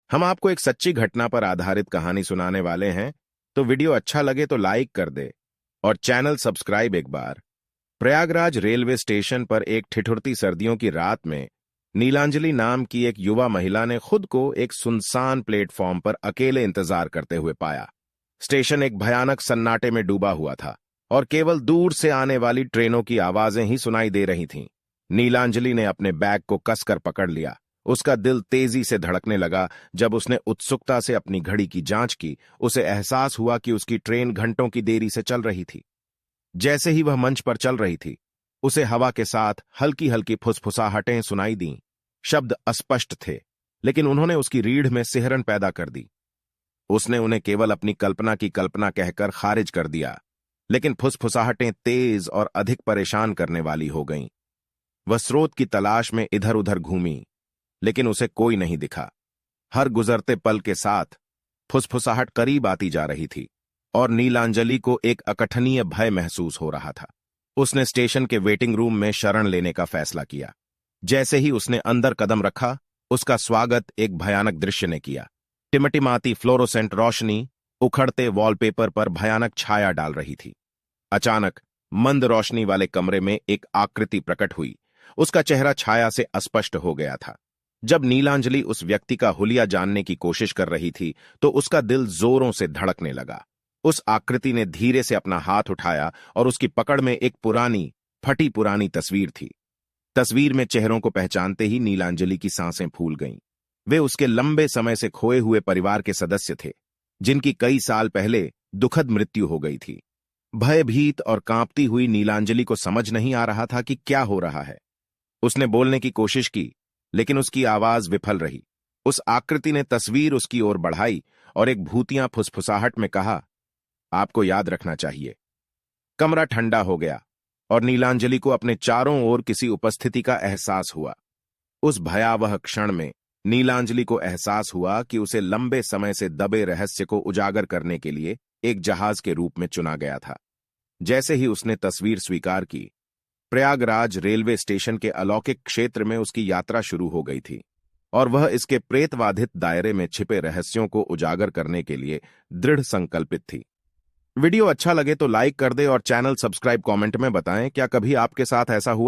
हम आपको एक सच्ची घटना पर आधारित कहानी सुनाने वाले हैं, तो वीडियो अच्छा लगे तो लाइक कर दे और चैनल सब्सक्राइब एक बार। प्रयागराज रेलवे स्टेशन पर एक ठिठुरती सर्दियों की रात में नीलांजलि नाम की एक युवा महिला ने खुद को एक सुनसान प्लेटफॉर्म पर अकेले इंतजार करते हुए पाया। स्टेशन एक भयानक सन्नाटे में डूबा हुआ था और केवल दूर से आने वाली ट्रेनों की आवाजें ही सुनाई दे रही थीं। नीलांजलि ने अपने बैग को कसकर पकड़ लिया। उसका दिल तेजी से धड़कने लगा। जब उसने उत्सुकता से अपनी घड़ी की जांच की, उसे एहसास हुआ कि उसकी ट्रेन घंटों की देरी से चल रही थी। जैसे ही वह मंच पर चल रही थी, उसे हवा के साथ हल्की हल्की फुसफुसाहटें सुनाई दीं। शब्द अस्पष्ट थे, लेकिन उन्होंने उसकी रीढ़ में सिहरन पैदा कर दी। उसने उन्हें केवल अपनी कल्पना की कल्पना कहकर खारिज कर दिया, लेकिन फुसफुसाहटें तेज और अधिक परेशान करने वाली हो गईं। वह स्रोत की तलाश में इधर उधर घूमी, लेकिन उसे कोई नहीं दिखा। हर गुजरते पल के साथ फुसफुसाहट करीब आती जा रही थी और नीलांजलि को एक अकथनीय भय महसूस हो रहा था। उसने स्टेशन के वेटिंग रूम में शरण लेने का फैसला किया। जैसे ही उसने अंदर कदम रखा, उसका स्वागत एक भयानक दृश्य ने किया। टिमटिमाती फ्लोरोसेंट रोशनी उखड़ते वॉलपेपर पर भयानक छाया डाल रही थी। अचानक मंद रोशनी वाले कमरे में एक आकृति प्रकट हुई। उसका चेहरा छाया से अस्पष्ट हो गया था। जब नीलांजलि उस व्यक्ति का हुलिया जानने की कोशिश कर रही थी, तो उसका दिल जोरों से धड़कने लगा। उस आकृति ने धीरे से अपना हाथ उठाया और उसकी पकड़ में एक पुरानी, फटी पुरानी तस्वीर थी। तस्वीर में चेहरों को पहचानते ही नीलांजलि की सांसें फूल गईं। वे उसके लंबे समय से खोए हुए परिवार के सदस्य थे, जिनकी कई साल पहले दुखद मृत्यु हो गई थी। भयभीत और कांपती हुई नीलांजलि को समझ नहीं आ रहा था कि क्या हो रहा है। उसने बोलने की कोशिश की, लेकिन उसकी आवाज विफल रही। उस आकृति ने तस्वीर उसकी ओर बढ़ाई और एक भूतिया फुसफुसाहट में कहा, आपको याद रखना चाहिए। कमरा ठंडा हो गया और नीलांजलि को अपने चारों ओर किसी उपस्थिति का एहसास हुआ। उस भयावह क्षण में नीलांजलि को एहसास हुआ कि उसे लंबे समय से दबे रहस्य को उजागर करने के लिए एक जहाज के रूप में चुना गया था। जैसे ही उसने तस्वीर स्वीकार की, प्रयागराज रेलवे स्टेशन के अलौकिक क्षेत्र में उसकी यात्रा शुरू हो गई थी और वह इसके प्रेतवाधित दायरे में छिपे रहस्यों को उजागर करने के लिए दृढ़ संकल्पित थी। वीडियो अच्छा लगे तो लाइक कर दे और चैनल सब्सक्राइब कमेंट में बताएं, क्या कभी आपके साथ ऐसा हुआ?